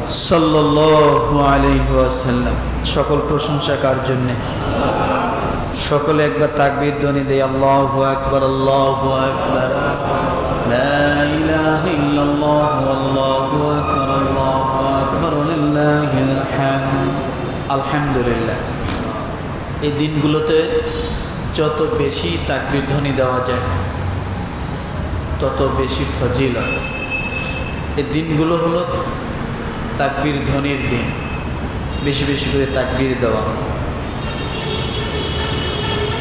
সাল্লাল্লাহু আলাইহি ওয়াসাল্লাম। সকল প্রশংসা কার জন্যে? সকলে একবার তাকবীর ধ্বনি দেয়, আল্লাহু আকবার, আল্লাহু আকবার, লা ইলাহা ইল্লাল্লাহ, আল্লাহু আকবার, আল্লাহু আকবার, লিল্লাহিল হামদ। আলহামদুলিল্লাহ। এই দিনগুলোতে যত বেশি তাকবীর ধ্বনি দেওয়া যায় তত বেশি ফজিলত। এই দিনগুলো হলো তাকবীর ধ্বনির দিন, বেশি বেশি করে তাকবীর দেওয়া।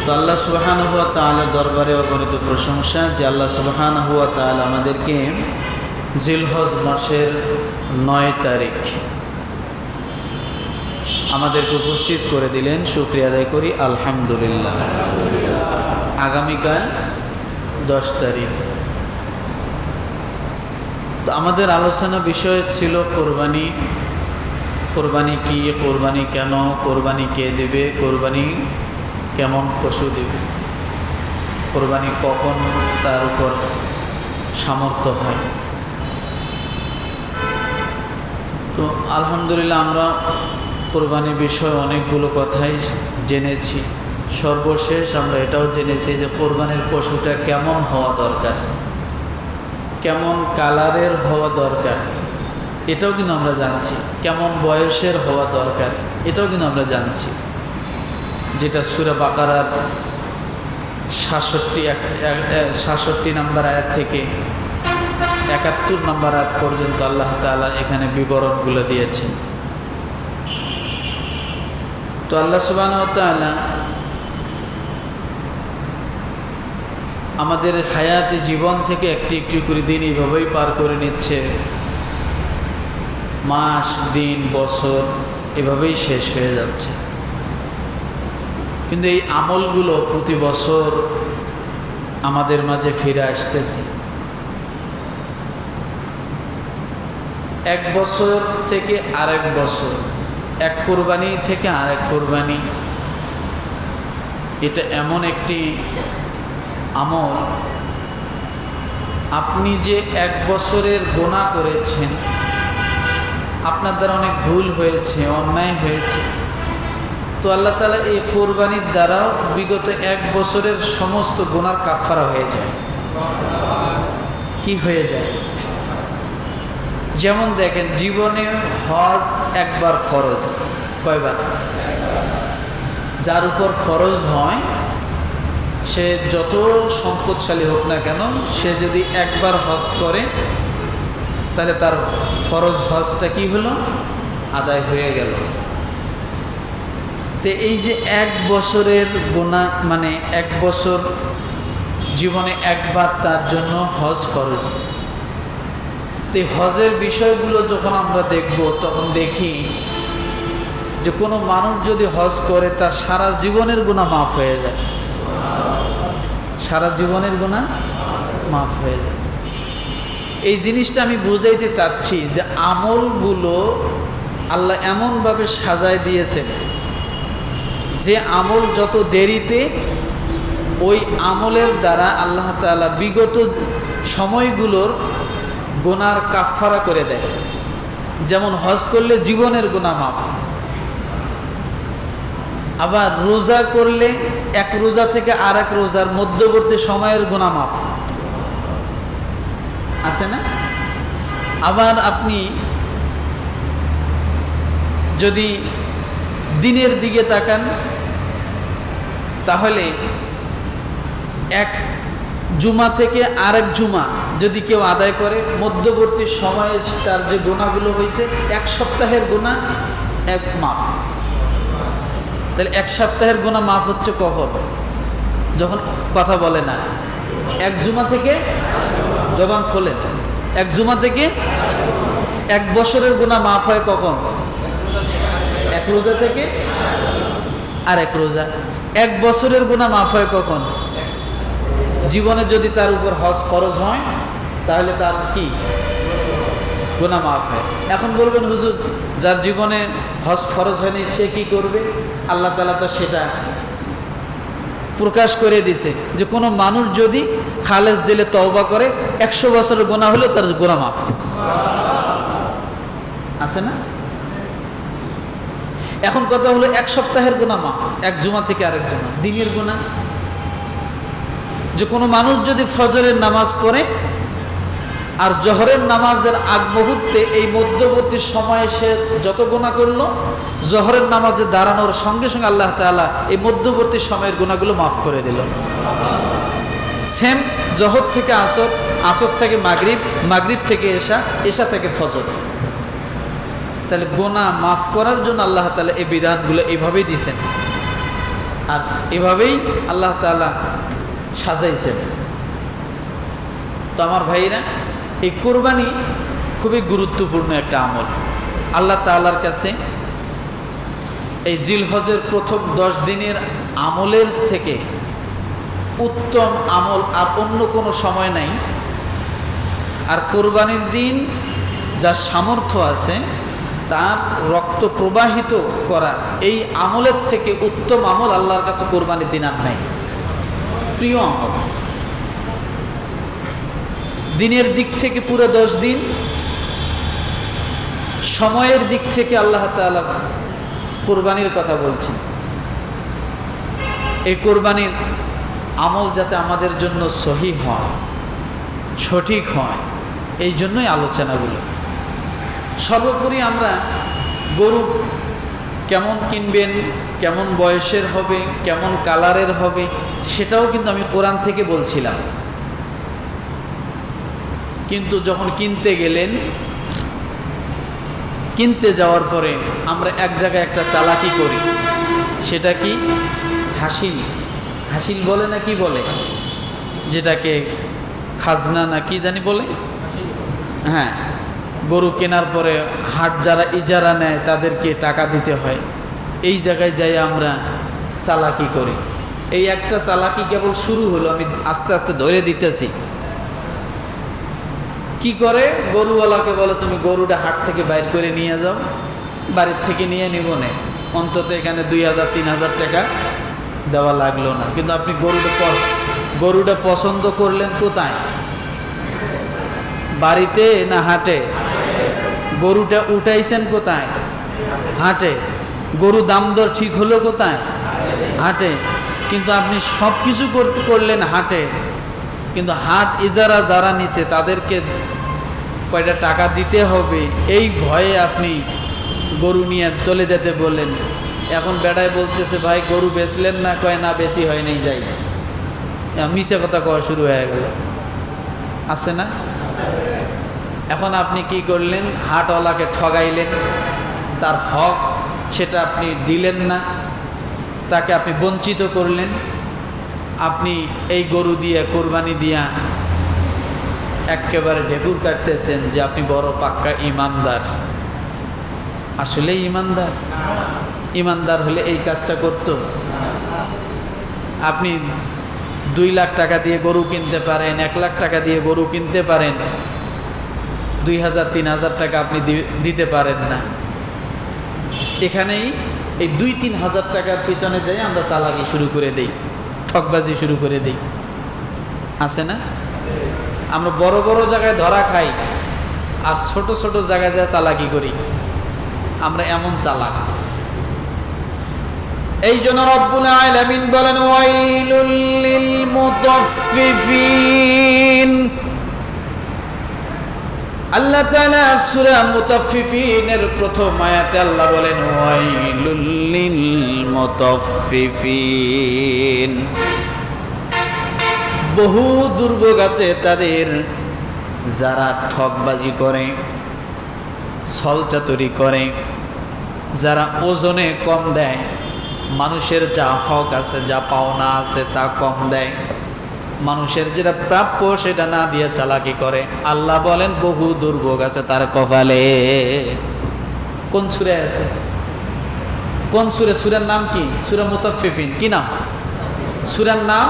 তো আল্লাহ সুবহানাহু ওয়া তাআলার দরবারে অগণিত প্রশংসা যে আল্লাহ সুবহানাহু ওয়া তাআলা আমাদেরকে জিলহজ মাসের 9 তারিখ আমাদেরকে উপস্থিত করে দিলেন। শুকরিয়া আদায় করি, আলহামদুলিল্লাহ। আগামীকাল 10 তারিখ। তো আমাদের আলোচনা বিষয় ছিল কোরবানি। কোরবানি কি, কোরবানি কেন, কোরবানি কে দেবে, কোরবানি কেমন পশু দেবে, কোরবানি কখন তার উপর সামর্থ্য হয়। তো আলহামদুলিল্লাহ আমরা কোরবানির বিষয়ে অনেকগুলো কথাই জেনেছি। সর্বশেষ আমরা এটাও জেনেছি যে কোরবানির পশুটা কেমন হওয়া দরকার, কেমন কালারের হওয়া দরকার, এটাও কিন্তু আমরা জানছি। কেমন বয়সের হওয়া দরকার, এটাও কিন্তু আমরা জানছি। যেটা সূরা বাকারার 66 নম্বর আয়াত থেকে 71 নম্বর আয়াত পর্যন্ত আল্লাহ তাআলা এখানে বিবরণগুলো দিয়েছেন। তো আল্লাহ সুবহানাহু ওয়া তাআলা আমাদের হায়াতে জীবন থেকে একটি একটি করে দিন এইভাবেই পার করে নিচ্ছে। মাস, দিন, বছর এভাবেই শেষ হয়ে যাচ্ছে। কিন্তু এই আমলগুলো প্রতি বছর আমাদের মাঝে ফিরে আসতেছে। এক বছর থেকে আরেক বছর, এক কোরবানি থেকে আরেক কোরবানি, এটা এমন একটি আমল, আপনি যে এক বছরের গুনাহ করেছেন, আপনার দ্বারা অনেক ভুল হয়েছে, অন্যায় হয়েছে, তো আল্লাহ তাআলা এই কোরবানির দ্বারাও বিগত এক বছরের সমস্ত গুনার কাফারা হয়ে যায়। কি হয়ে যায়? যেমন দেখেন, জীবনে হজ একবার ফরজ। কয়বার? যার উপর ফরজ হয় সে যত সম্পদশালী হোক না কেন, সে যদি একবার হজ করে তাহলে তার ফরজ হজটা কি হলো? আদায় হয়ে গেল। তো এই যে এক বছরের গুনাহ, মানে এক বছর জীবনে একবার তার জন্য হজ ফরজ। তো হজের বিষয়গুলো যখন আমরা দেখব তখন দেখি যে কোনো মানুষ যদি হজ করে তার সারা জীবনের গুনাহ মাফ হয়ে যায়। সারা জীবনের গুনাহ মাফ হয়ে যায়। এই জিনিসটা আমি বুঝাইতে চাচ্ছি যে আমলগুলো আল্লাহ এমনভাবে সাজায় দিয়েছেন যে আমল যত দেরিতে, ওই আমলের দ্বারা আল্লাহ তাআলা বিগত সময়গুলোর গুনার কাফারা করে দেয়। যেমন হজ করলে জীবনের গুনাহ মাফ, আবার রোজা করলে এক রোজা থেকে আরেক রোজার মধ্যবর্তী সময়ের গুনাহ মাফ আছে না? আবার আপনি যদি দিনের দিকে তাকান তাহলে এক জুমা থেকে আরেক জুমা যদি কেউ আদায় করে, মধ্যবর্তী সময়ে তার যে গুনাহগুলো হয়েছে এক সপ্তাহের গুনাহ এক মাফ। তাহলে এক সপ্তাহের গুনাহ মাফ হচ্ছে কখন? যখন কথা বলে না। এক জুমা থেকে, জবান খোলেন, এক জুমা থেকে এক বছরের গুনাহ মাফ হয় কখন? এক রোজা থেকে আর এক রোজা। এক বছরের গুনাহ মাফ হয় কখন? জীবনে যদি তার উপর হজ ফরজ হয় তাহলে তার কি গুনাহ মাফ হয়। এখন বলবেন হুজুর, যার জীবনে হজ ফরজ হয়নি সে কি করবে? আল্লাহ তাআলা তো সেটা প্রকাশ করে দিছে যে কোনো মানুষ যদি খালেস দিলে তওবা করে 100 বছরের গুনাহ হলেও তার গুনাহ মাফ। আছে না? এখন কথা হলো এক সপ্তাহের গুনাহ মাফ, এক জুমা থেকে আরেক জুমা। দিনের গুনাহ, যে কোনো মানুষ যদি ফজরের নামাজ পড়ে আর জোহরের নামাজের আগ মুহূর্তে এই মধ্যবর্তী সময়ে সে যত গুনাহ করলো, জোহরের নামাজে দাঁড়ানোর সঙ্গে সঙ্গে আল্লাহ তাআলা এই মধ্যবর্তী সময়ের গুনাহগুলো মাফ করে দিল। সেম জোহর থেকে আসর, আসর থেকে মাগরিব, মাগরিব থেকে এশা, এশা থেকে ফজর। তাহলে গুনাহ মাফ করার জন্য আল্লাহ তাআলা এই বিধানগুলো এইভাবেই দিয়েছেন, আর এভাবেই আল্লাহ তাআলা সাজাইছেন। তো আমার ভাইরা, এই কুরবানি খুবই গুরুত্বপূর্ণ একটা আমল। আল্লাহ তাআলার কাছে এই জিলহজের প্রথম 10 দিনের আমলের থেকে উত্তম আমল আর অন্য কোনো সময় নাই। আর কোরবানির দিন যার সামর্থ্য আছে তার রক্ত প্রবাহিত করা এই আমলের থেকে উত্তম আমল আল্লাহর কাছে কোরবানির দিন আর নাই। প্রিয় আমল, দিনের দিক থেকে পুরো 10 দিন, সময়ের দিক থেকে আল্লাহ তাআলা কোরবানির কথা বলছেন। এই কোরবানির আমল যাতে আমাদের জন্য সহি হয়, সঠিক হয়, এই জন্যই আলোচনাগুলো। সর্বোপরি আমরা গরু কেমন কিনবেন, কেমন বয়সের হবে, কেমন কালারের হবে, সেটাও কিন্তু আমি কোরআন থেকে বলছিলাম। কিন্তু যখন কিনতে গেলেন, কিনতে যাওয়ার পরে আমরা এক জায়গায় একটা চালাকি করি। সেটা কি? হাসিল। হাসিল বলে না কি বলে, যেটাকে খাজনা না কি জানি বলে। হ্যাঁ, গরু কেনার পরে হাট যারা ইজারা নেয় তাদেরকে টাকা দিতে হয়। এই জায়গায় যাই আমরা চালাকি করি। এই একটা চালাকি কেবল শুরু হলো, আমি আস্তে আস্তে ধরে দিতেছি। কি করে? গরুওয়ালাকে বলে তুমি গরুটা হাট থেকে বাইর করে নিয়ে যাও, বাড়ির থেকে নিয়ে নিব না, অন্তত এখানে 2000-3000 টাকা দেওয়া লাগলো না। কিন্তু আপনি গরুটা পছন্দ করলেন কোথায়? বাড়িতে না হাটে? গরুটা উঠাইছেন কোথায়? হাটে। গরু দাম দর ঠিক হলো কোথায়? হাটে। কিন্তু আপনি সব কিছু করলেন হাটে, কিন্তু হাট ইজারা যারা নিছে তাদেরকে কয়টা টাকা দিতে হবে এই ভয়ে আপনি গরু নিয়ে চলে যেতে বললেন। এখন বেড়ায় বলতেছে ভাই গরু বেচলেন না? কয় না, বেশি হয় নাই, যাই। মিছে কথা কওয়া শুরু হয়ে গেল, আছে না? এখন আপনি কি করলেন? হাটওয়ালাকে ঠগাইলেন, তার হক সেটা আপনি দিলেন না, তাকে আপনি বঞ্চিত করলেন। আপনি এই গরু দিয়ে, কোরবানি দিয়া একেবারে ঢেকুর কাটতেছেন যে আপনি বড় পাক্কা ইমানদার। আসলে ইমানদার? ইমানদার হলে এই কাজটা করতো? আপনি 2 লাখ টাকা দিয়ে গরু কিনতে পারেন, 1 লাখ টাকা দিয়ে গরু কিনতে পারেন, 2000-3000 টাকা আপনি দিতে পারেন না। এখানেই এই 2-3 হাজার টাকার পিছনে যাই আমরা চালাকি শুরু করে দেই, ঠকবাজি শুরু করে দেই, আছে না? আমরা বড় বড় জায়গায় ধরা খাই আর ছোট ছোট জায়গায় যা চালাকি করি, আমরা এমন চালাক। এই জন্য রব্বুল আলামিন বলেন ওয়াইলুল লিল মুতাফফিফিন। আল্লাহ তাআলা সূরা মুতাফফিফিনের প্রথম আয়াতে আল্লাহ বলেন ওয়াইলুল লিল মুতাফফিফিন। বহু দুর্ভোগ আছে তাদের যারা ঠকবাজি করে, ছলচাতুরি করে, যারা ওজনে কম দেয়, মানুষের যা হক আছে, যা পাওনা আছে তা কম দেয়, মানুষের যেটা প্রাপ্য সেটা না দিয়ে চালাকি করে। আল্লাহ বলেন বহু দুর্ভোগ আছে তার কপালে। কোন সূরা আছে? কোন সূরা? সূরার নাম কি? সূরা মুতাফফিফিন। কি নাম সূরার নাম?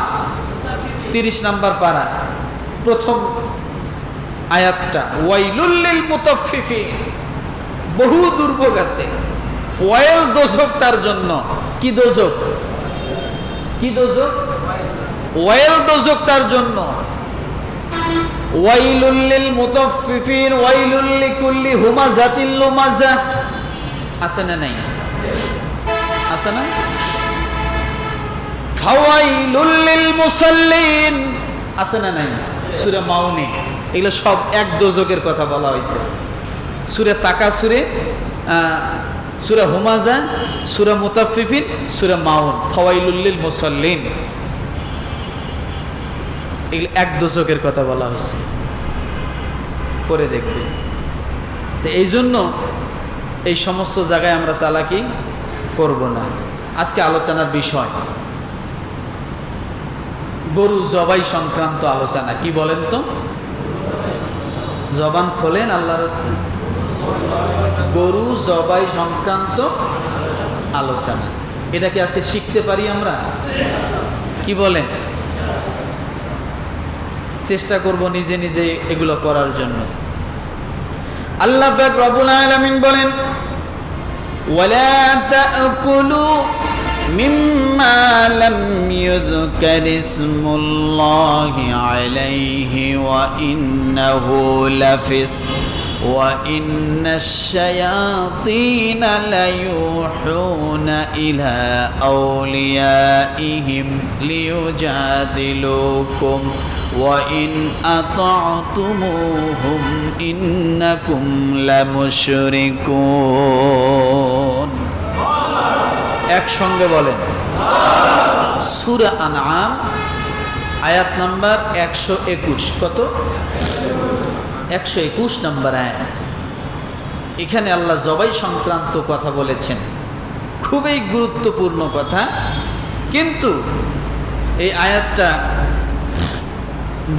30 নম্বর পারা, প্রথম আয়াতটা ওয়াইলুল লিল মুতাফফিফিন। বহু দুর্ভোগ আছে, ওয়াইল দোজক তার জন্য। কি দোজক? কি দোজক? ওয়াইল দোজক তার জন্য। ওয়াইলুল লিল মুতাফফিফিন, ওয়াইলুল লিকুল্লি হুমাযাতিল লুমাযা। আছে না নাই? আছে না? ফাওয়াইলুল লিল মুসাল্লিন, আছে না নাই? সূরা মাউনে। এগুলো সব এক দোজকের কথা বলা হয়েছে। সূরা তাকাসুরে, সূরা হুমাযা, সূরা মুতাফফিফিন, সূরা মাউন, ফাওয়াইলুল লিল মুসাল্লিন, এগুলো এক দোজকের কথা বলা হয়েছে। পরে দেখবেন। তো এই জন্য এই সমস্ত জায়গায় আমরা চালাকি করব না। আজকে আলোচনার বিষয় গরু জবাই সংক্রান্ত আলোচনা। কি বলেন তো? জবান খোলেন আল্লাহর রাস্তায়। গরু জবাই সংক্রান্ত আলোচনা, এটা কি আজকে শিখতে পারি আমরা? কি বলেন? চেষ্টা করব নিজে নিজে এগুলো করার জন্য। আল্লাহ পাক রব্বুল আলামিন বলেন, ওয়ালা তাকুলু মিম্মা লাম ইউযকার ইসমুল্লাহি আলাইহি ওয়া ইন্নাহু লাফিসক ওয়া ইন্নাশ শায়াতিনা লায়ুহুনা ইলা আউলিয়াইহিম লিয়ুজাদিলুকুম وَإِنْ أَطَعْتُمُوهُمْ إِنَّكُمْ لَمُشْرِكُونَ। একসঙ্গে বলেন, সূরা আনআম আয়াত নাম্বার 121। কত? 121 নম্বর আয়াত। এখানে আল্লাহ জবাই সংক্রান্ত কথা বলেছেন, খুবই গুরুত্বপূর্ণ কথা। কিন্তু এই আয়াতটা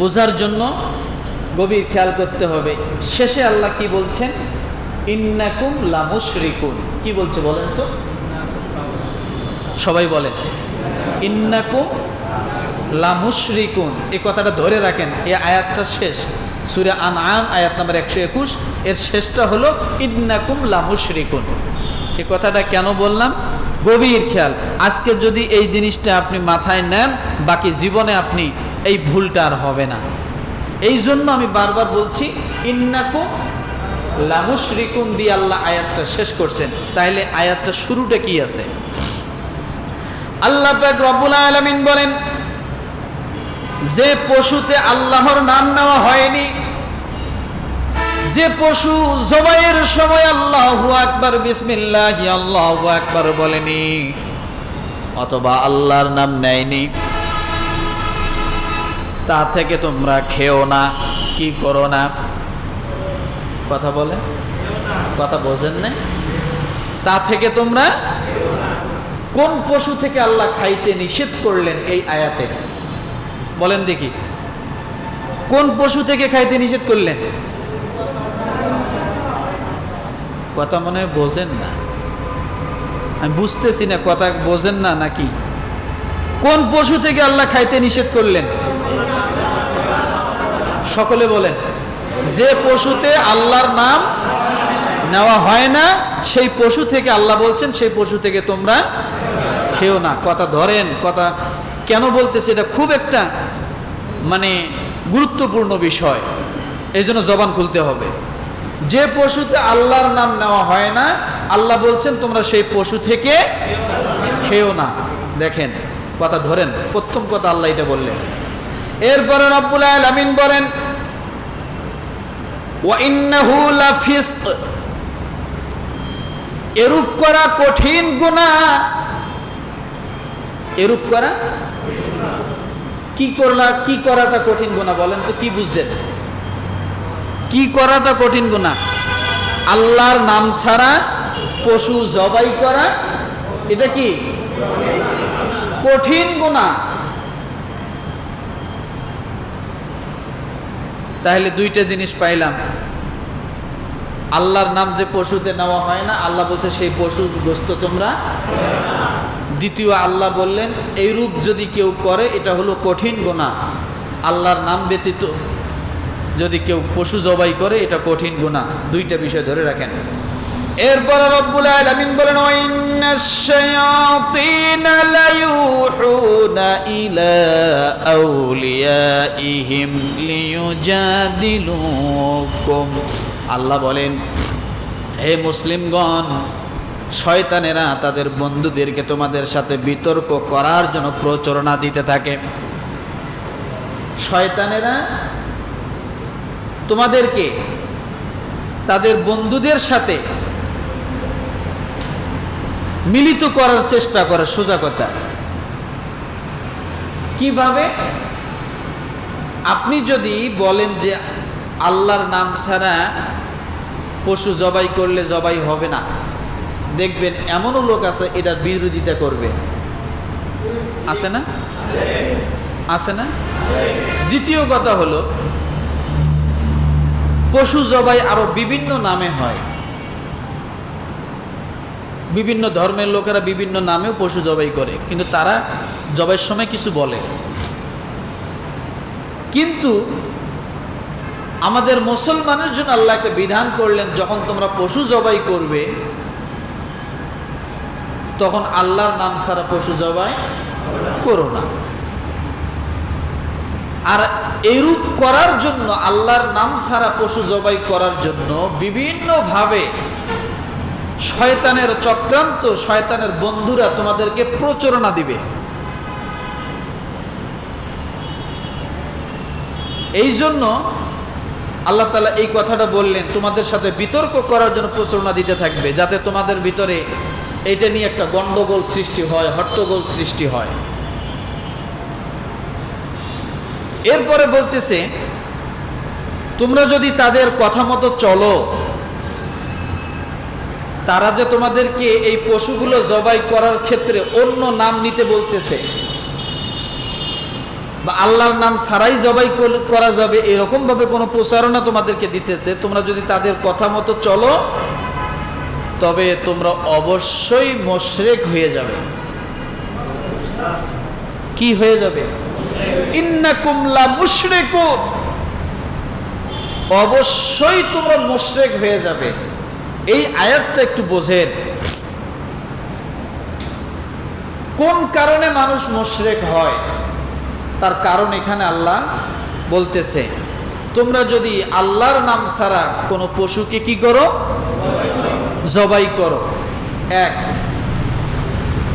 বোঝার জন্য গভীর খেয়াল করতে হবে। শেষে আল্লাহ কি বলছেন? ইন্নাকুম লামুশরিকুন। কি বলছে বলেন তো? সবাই বলেন, ইন্নাকুম লামুশরিকুন। এই কথাটা ধরে রাখেন। এই আয়াতটা শেষ, সূরা আনআম আয়াত নাম্বার 121, এর শেষটা হলো ইন্নাকুম লামুশরিকুন। এই কথাটা কেন বললাম? গভীর খেয়াল। আজকে যদি এই জিনিসটা আপনি মাথায় নেন, বাকি জীবনে আপনি এই ভুলটা আর হবে না। এই জন্য আমি বারবার বলছি, ইন্নাকুম লামুশরিকুন দিয়ে আল্লাহ আয়াতটা শেষ করছেন। তাহলে আয়াতটা শুরুটা কি আছে? আল্লাহ পাক রব্বুল আলামিন বলেন, যে পশুতে আল্লাহর নাম নেওয়া হয়নি, যে পশু জবাইয়ের সময় আল্লাহু আকবার বিসমিল্লাহি আল্লাহু আকবার বলেনি, অথবা আল্লাহর নাম নেয়নি, তা থেকে তোমরা খেও না। কি করো না? কথা বলেন, কথা বোঝেন না? তা থেকে তোমরা, কোন পশু থেকে আল্লাহ খাইতে নিষেধ করলেন এই আয়াতে? বলেন দেখি, কোন পশু থেকে খাইতে নিষেধ করলেন? কথা মনে হয় বোঝেন না। আমি বুঝতেছি না কথা বোঝেন না নাকি? কোন পশু থেকে আল্লাহ খাইতে নিষেধ করলেন? সকলে বলেন। যে পশুতে আল্লাহর নাম নেওয়া হয় না, সেই পশু থেকে আল্লাহ বলছেন সেই পশু থেকে তোমরা খেও না। কথা ধরেন। কথা কেন বলতেছে? এটা খুব একটা মানে গুরুত্বপূর্ণ বিষয়, এই জন্য জবান খুলতে হবে। যে পশুতে আল্লাহর নাম নেওয়া হয় না, আল্লাহ বলছেন তোমরা সেই পশু থেকে খেও না। দেখেন, কথা ধরেন। প্রথম কথা আল্লাহ এটা বললেন। এরপরে রব্বুল আলামিন বলেন, ওয়া ইন্নাহু লাফিসক, এরূপ করা কঠিন গুনাহ। এরূপ করা কি করাটা কঠিন গুনাহ? বলেন তো, কি বুঝছেন? কি করাটা কঠিন গুনাহ? আল্লাহর নাম ছাড়া পশু জবাই করা, এটা কি কঠিন গুনাহ? তাহলে দুইটা জিনিস পাইলাম। আল্লাহর নাম যে পশুতে নেওয়া হয় না, আল্লাহ বলছে সেই পশু গোস্ত তোমরা। দ্বিতীয় আল্লাহ বললেন, এই রূপ যদি কেউ করে এটা হলো কঠিন গুনাহ। আল্লাহর নাম ব্যতীত যদি কেউ পশু জবাই করে এটা কঠিন গুনাহ। দুইটা বিষয় ধরে রাখেন। এরপর রব্বুল আলামিন বলেন ওয়াইন্নাশ শায়াতিনা লায়ুহুনা ইলা আউলিয়াইহিম লিয়ুজাদিলুকুম। আল্লাহ বলেন, হে মুসলিমগণ, শয়তানেরা তাদের বন্ধুদেরকে তোমাদের সাথে বিতর্ক করার জন্য প্রচোদনা দিতে থাকে। শয়তানেরা তোমাদেরকে তাদের বন্ধুদের সাথে মিলিত করার চেষ্টা করে। সোজা কথা, কিভাবে? আপনি যদি বলেন যে আল্লাহর নাম ছাড়া পশু জবাই করলে জবাই হবে না, দেখবেন এমনও লোক আছে এটার বিরোধিতা করবে। আছে না? আছে না? দ্বিতীয় কথা হলো, পশু জবাই আরো বিভিন্ন নামে হয়। বিভিন্ন ধর্মের লোকেরা বিভিন্ন নামেও পশু জবাই করে, কিন্তু তারা জবাইয়ের সময় কিছু বলে। কিন্তু আমাদের মুসলমানের জন্য আল্লাহ একটা বিধান করলেন, যখন তোমরা পশু জবাই করবে তখন আল্লাহর নাম ছাড়া পশু জবাই করো না। আর এরূপ করার জন্য, আল্লাহর নাম ছাড়া পশু জবাই করার জন্য বিভিন্নভাবে শয়তানের চক্রান্ত, শয়তানের বন্ধুরা তোমাদেরকে প্রচোদনা দিবে। এই জন্য আল্লাহ তাআলা এই কথাটা বললেন, তোমাদের সাথে বিতর্ক করার জন্য প্রচোদনা দিতে থাকবে, যাতে তোমাদের ভিতরে এটা নিয়ে একটা গন্ডগোল সৃষ্টি হয়, হট্টগোল সৃষ্টি হয়। এরপরে বলতেছে, তোমরা যদি তাদের কথা মতো চলো, তারা যে তোমাদেরকে এই পশুগুলো জবাই করার ক্ষেত্রে অন্য নাম নিতে বলতেছে, বা আল্লাহর নাম ছাড়াই জবাই করা যাবে এরকম ভাবে কোনো প্রচারণা তোমাদেরকে দিতেছে, তোমরা যদি তাদের কথা মতো চলো তবে তোমরা অবশ্যই মুশরিক হয়ে যাবে। কি হয়ে যাবে? ইন্নাকুম লা মুশরিকুন, অবশ্যই তোমরা মুশরিক হয়ে যাবে। এই আয়াতটা একটু বোঝেন, কোন কারণে মানুষ মুশরিক হয় তার কারণ এখানে আল্লাহ বলতেছে। তোমরা যদি আল্লাহর নাম ছাড়া কোনো পশুকে কি করো? জবাই করো। এক,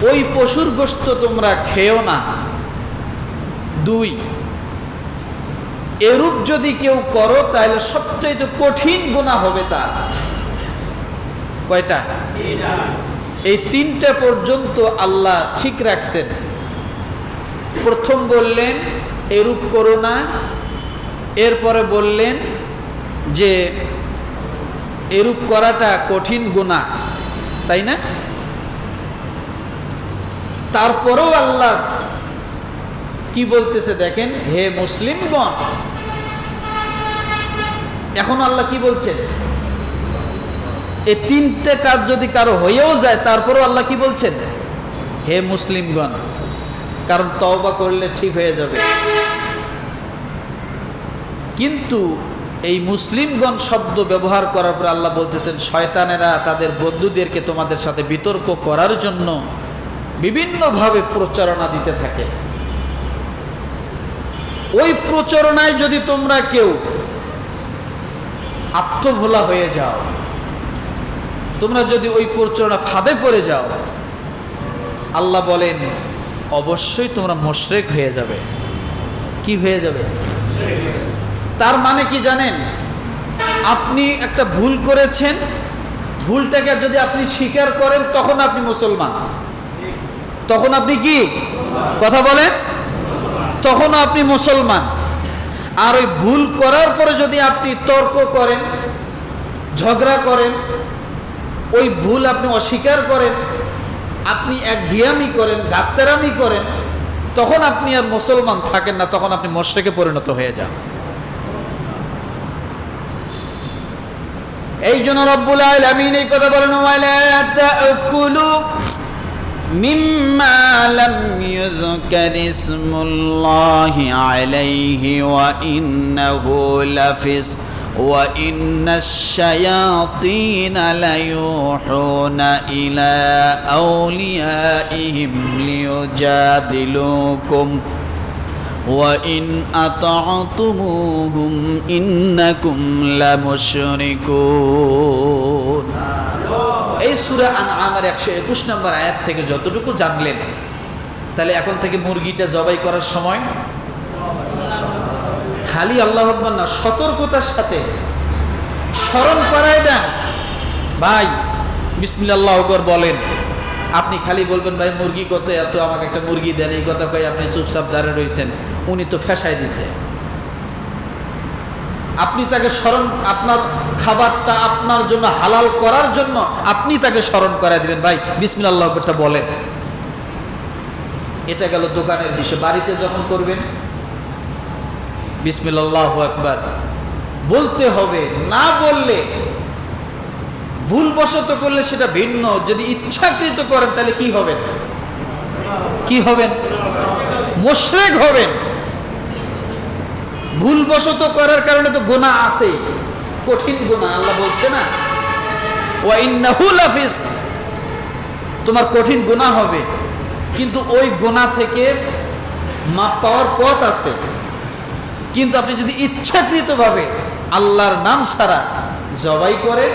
ওই পশুর গোশত তোমরা খেও না। দুই, এরূপ যদি কেউ করো তাহলে সবচেয়ে কঠিন গুনাহ হবে তার। কয়টা? এই তিনটা পর্যন্ত আল্লাহ ঠিক রাখছেন। প্রথম বললেন এরূপ করো না, এরপরে বললেন যে এরূপ করাটা কঠিন গুনাহ, তাই না? তারপরেও আল্লাহ কি বলতেছে দেখেন, হে মুসলিমগণ। এখন আল্লাহ কি বলছেন? এই তিনটে কাজ যদি কারো হয়েও যায় তারপরেও আল্লাহ কি বলছেন? হে মুসলিমগণ, কারণ তওবা করলে ঠিক হয়ে যাবে। কিন্তু এই মুসলিমগণ শব্দ ব্যবহার করার পর আল্লাহ বলতেছেন, শয়তানেরা তাদের বন্ধুদেরকে তোমাদের সাথে বিতর্ক করার জন্য বিভিন্নভাবে প্রচারণা দিতে থাকে। ওই প্রচারণায় যদি তোমরা কেউ আত্মভোলা হয়ে যাও, তোমরা যদি ওই প্রচারণা ফাঁদে পড়ে যাও, আল্লাহ বলেন অবশ্যই তোমরা মুশরিক হয়ে যাবে। কি হয়ে যাবে? তার মানে কি জানেন? আপনি একটা ভুল করেছেন, ভুলটাকে যদি আপনি স্বীকার করেন তখন আপনি মুসলমান। তখন আপনি কি কথা বলেন? তখন আপনি মুসলমান। আর ওই ভুল করার পরে যদি আপনি তর্ক করেন, ঝগড়া করেন, ওই ভুল আপনি অস্বীকার করেন, আপনি একঘেয়ামি করেন, গাত্তারামি করেন, তখন আপনি আর মুসলমান থাকেন না, তখন আপনি মুশরিকে পরিণত হয়ে যান। এই জন্য রব্বুল আলামিন এই কথা বলেন, ওয়ালা তাকুলু মিম্মা লাম ইউযকার ইসমুল্লাহি আলাইহি ওয়া ইন্নাহু লাফিস وإن الشياطين ليوحون إلى أوليائهم ليجادلوكم وإن أطعتموهم إنكم لمشركون। এই সূরা আনআমের 121 নম্বর আয়াত থেকে যতটুকু জানলেন, তাহলে এখন থেকে মুরগিটা জবাই করার সময় খালি আল্লাহু আকবার না, সতর্কতার সাথে স্মরণ করায় দেন, ভাই বিসমিল্লাহ আল্লাহু আকবার বলেন। আপনি খালি বলবেন ভাই মুরগি কত, এত আমাকে একটা মুরগি দেন, এই কথা কই আপনি চুপচাপ দাঁড়িয়ে রয়েছেন, উনি তো ফেসাই দিছে। আপনি তাকে স্মরণ, আপনার খাবারটা আপনার জন্য হালাল করার জন্য আপনি তাকে স্মরণ করায় দিবেন, ভাই বিসমিল্লাহ আল্লাহু আকবারটা বলেন। এটা গেল দোকানের বিষয়। বাড়িতে যখন করবেন বিসমিল্লাহ আল্লাহু আকবার বলতে হবে, না বললে ভুলবশত করলে সেটা ভিন্ন, যদি ইচ্ছাকৃত করেন তাহলে কি হবেন? কি হবেন? মুশরিক হবেন। ভুলবশত করার কারণে তো গুনাহ আছে, কঠিন গুনাহ। আল্লাহ বলছে না ওয়া ইন্নাহু লাফিস, তোমার কঠিন গুনাহ হবে, কিন্তু ওই গুনাহ থেকে মাপ পাওয়ার পথ আছে। কিন্তু আপনি যদি ইচ্ছাকৃতভাবে আল্লাহর নাম ছাড়া জবাই করে,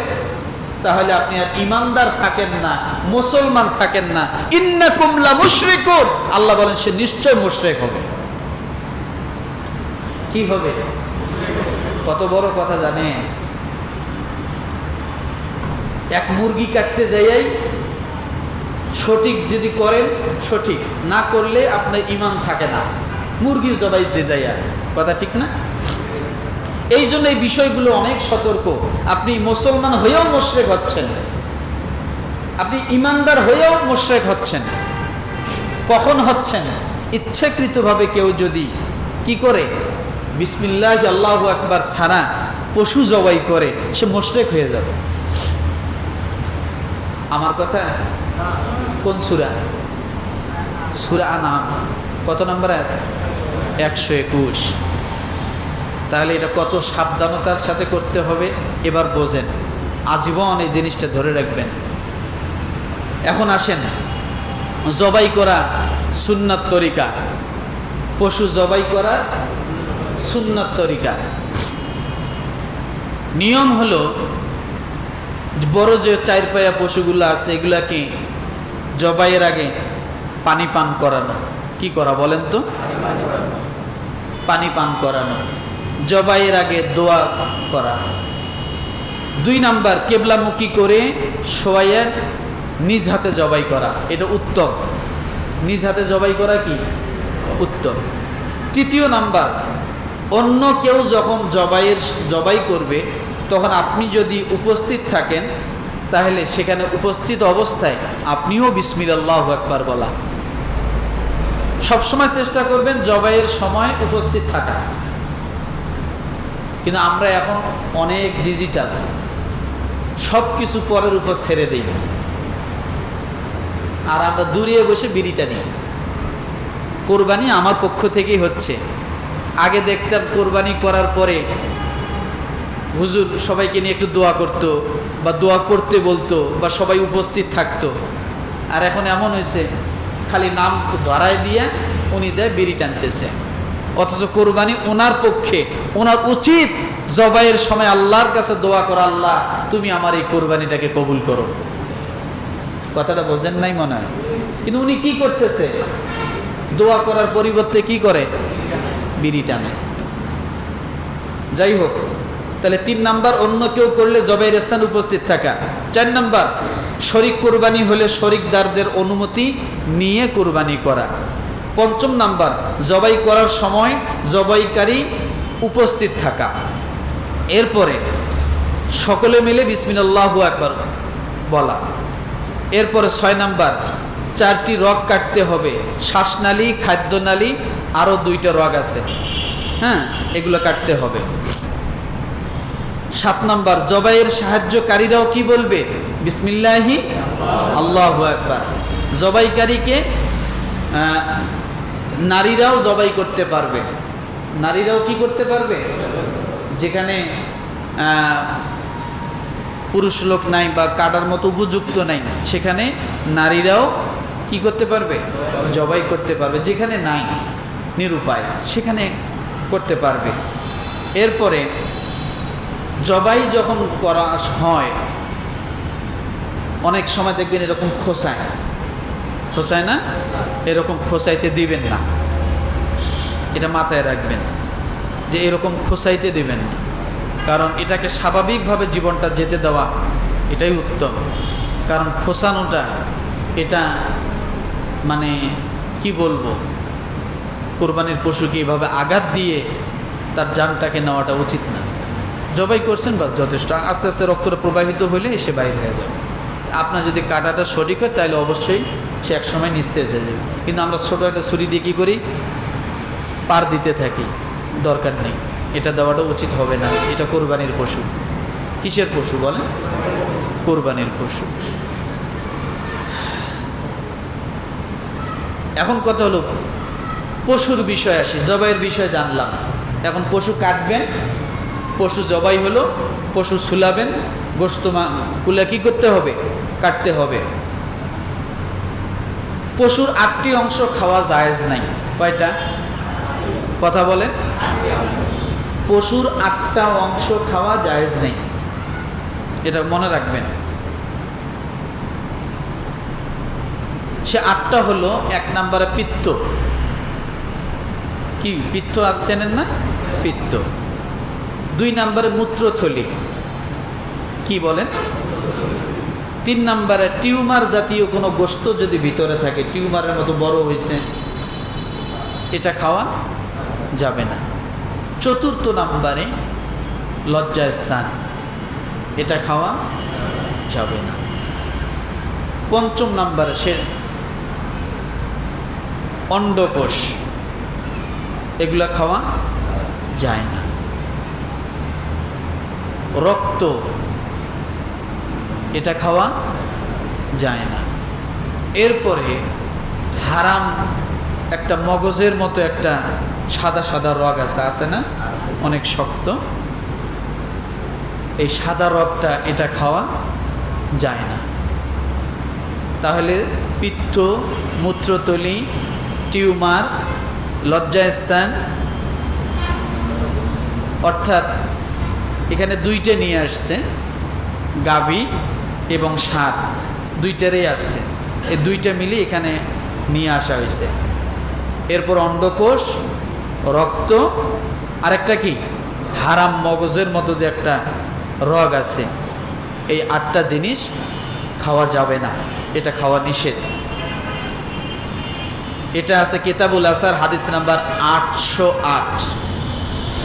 তাহলে আপনি আর ইমানদার থাকেন না, মুসলমান থাকেন না। ইন্নাকুম লামুশরিকুন, আল্লাহ বলেন সে নিশ্চয় মুশরিক হবে। কি হবে? কত বড় কথা জানেন? এক মুরগি কাটতে যাইয়াই সঠিক যদি করেন সঠিক, না করলে আপনার ঈমান থাকে না। মুরগি জবাইতে যাইয়া, কথা ঠিক না? এই জন্য এই বিষয়গুলো অনেক সতর্ক। আপনি মুসলমান হয়েও মুশরিক হচ্ছেন, আপনি ইমানদার হয়েও মুশরিক হচ্ছেন। কখন হচ্ছেন? ইচ্ছাকৃতভাবে কেউ যদি কি করে বিসমিল্লাহ আল্লাহু আকবার ছাড়া পশু জবাই করে, সে মুশরিক হয়ে যাবে। আমার কথা কোন সূরা? সূরা আনআম কত নম্বর আয়াত? 121। তাহলে এটা কত সাবধানতার সাথে করতে হবে এবার বোঝেন, আজীবন এই জিনিসটা ধরে রাখবেন। এখন আসেন, জবাই করা সুন্নাত তরিকা, পশু জবাই করা সুন্নাত তরিকা। নিয়ম হলো বড় যে চার পায়া পশুগুলো আছে এগুলাকে জবাইয়ের আগে পানি পান করানো। কি করা বলেন তো? পানি পান করানো। জবাইয়ের আগে দোয়া করা। 2 নাম্বার কেবলামুখী করে শোয়াইয়া নিজ হাতে জবাই করা, এটা উত্তম। নিজ হাতে জবাই করা কি উত্তম। 3 নাম্বার, অন্য কেউ যখন জবাই করবে তখন আপনি যদি উপস্থিত থাকেন, তাহলে সেখানে উপস্থিত অবস্থায় আপনিও বিসমিল্লাহ আল্লাহু আকবার বলা। সবসময় চেষ্টা করবেন জবাইয়ের সময় উপস্থিত থাকা। কিন্তু আমরা এখন অনেক ডিজিটাল, সব কিছু পরের উপর ছেড়ে দিই, আর আমরা দূরে বসে বিড়িটা নিই। কোরবানি আমার পক্ষ থেকেই হচ্ছে। আগে দেখতাম কোরবানি করার পরে হুজুর সবাইকে নিয়ে একটু দোয়া করতো বা দোয়া করতে বলতো বা সবাই উপস্থিত থাকতো। আর এখন এমন হয়েছে খালি নাম ধরায় দিয়ে উনি যায় বিড়ি টানতেছে, অথচ কোরবানি ওনার পক্ষে। ওনার উচিত জবাইয়ের সময় আল্লাহর কাছে দোয়া করা, আল্লাহ তুমি আমার এই কোরবানিটাকে কবুল করো। কথাটা বোঝেন নাই মনে হয়? কিন্তু উনি কি করতেছে? দোয়া করার পরিবর্তে কি করে? বিড়ি টানে। যাই হোক, তাহলে 3 নাম্বার অন্য কেউ করলে জবাইয়ের স্থান উপস্থিত থাকা। 4 নাম্বার শরীক কোরবানি হলে শরীকদারদের অনুমতি নিয়ে কোরবানি করা। 5 নাম্বার জবাই করার সময় জবাইকারী উপস্থিত থাকা। এরপরে সকলে মিলে বিসমিল্লাহু আকবার বলা। এরপরে 6 নাম্বার 4টি রগ কাটতে হবে, শ্বাসনালী, খাদ্যনালী, আরও 2টা রগ আছে, হ্যাঁ, এগুলো কাটতে হবে। 7 নাম্বার জবাইয়ের সাহায্যকারীরাও কি বলবে? বিসমিল্লাহি আল্লাহু আকবার। জবাইকারীকে নারীরাও জবাই করতে পারবে। নারীরাও কি করতে পারবে? যেখানে পুরুষ লোক নাই বা কাটার মতো উপযুক্ত নাই, সেখানে নারীরাও কি করতে পারবে? জবাই করতে পারবে। যেখানে নাই নিরুপায় সেখানে করতে পারবে। এরপরে জবাই যখন করা হয় অনেক সময় দেখবেন এরকম খোসায় না, এরকম খোসাইতে দিবেন না, এটা মাথায় রাখবেন যে এরকম খোসাইতে দিবেন না, কারণ এটাকে স্বাভাবিকভাবে জীবনটা যেতে দেওয়া এটাই উত্তম। কারণ খোসানোটা এটা মানে কি বলবো, কোরবানির পশুকে এভাবে আঘাত দিয়ে তার জানটাকে নেওয়াটা উচিত না। জবাই করছেন বাস যথেষ্ট, আস্তে আস্তে রক্তটা প্রবাহিত হলে সে বাইর হয়ে যাবে। আপনার যদি কাটাটা সঠিক হয় তাহলে অবশ্যই সে একসময় নিস্তেজ হয়ে যাবে। কিন্তু আমরা ছোটো একটা ছুরি দিয়ে কী করি, পার দিতে থাকি, দরকার নেই, এটা দেওয়াটা উচিত হবে না। এটা কোরবানির পশু। কিসের পশু বলেন? কোরবানির পশু। এখন কথা হলো পশুর বিষয় আসি, জবাইয়ের বিষয় জানলাম। এখন পশু কাটবেন, পশু জবাই হলো, পশু ছুলাবেন, গোশত গুলা কি করতে হবে? কাটতে হবে। পশুর 8টি অংশ খাওয়া জায়েজ নাই। কয়টা? কথা বলেন। পশুর 8টা অংশ খাওয়া জায়েজ নেই, এটা মনে রাখবেন। সে 8টা হলো, 1 নম্বরে পিত্ত। কি পিত্ত আসছেন না? পিত্ত। 2 নম্বরে মূত্রথলি। কি বলেন? 3 নম্বরে টিউমার জাতীয় কোনো গোশত যদি ভিতরে থাকে, টিউমারের মতো বড় হয়েছে, এটা খাওয়া যাবে না। 4র্থ নম্বরে লজ্জাস্থান, এটা খাওয়া যাবে না। 5ম নম্বরে সে অন্ডকোষ, এগুলা খাওয়া যায় না। রক্ত, এটা খাওয়া যায় না। এরপরে হারাম একটা মগজের মতো একটা সাদা সাদা রগ আছে না, অনেক শক্ত, এই সাদা রগটা, এটা খাওয়া যায় না। তাহলে পিত্ত, মূত্রতলি, টিউমার, লজ্জাস্থান, অর্থাৎ এখানে 2টে নিয়ে আসছে, গাভী এবং ষাঁড়, 2টারই আসছে, এই 2টা মিলে এখানে নিয়ে আসা হয়েছে। এরপর অন্ডকোষ, রক্ত, আরেকটা কি হারাম মগজের মতো যে একটা রগ আছে, এই 8টা জিনিস খাওয়া যাবে না, এটা খাওয়া নিষেধ। এটা আছে কিতাবুল আসার হাদিস নাম্বার 808,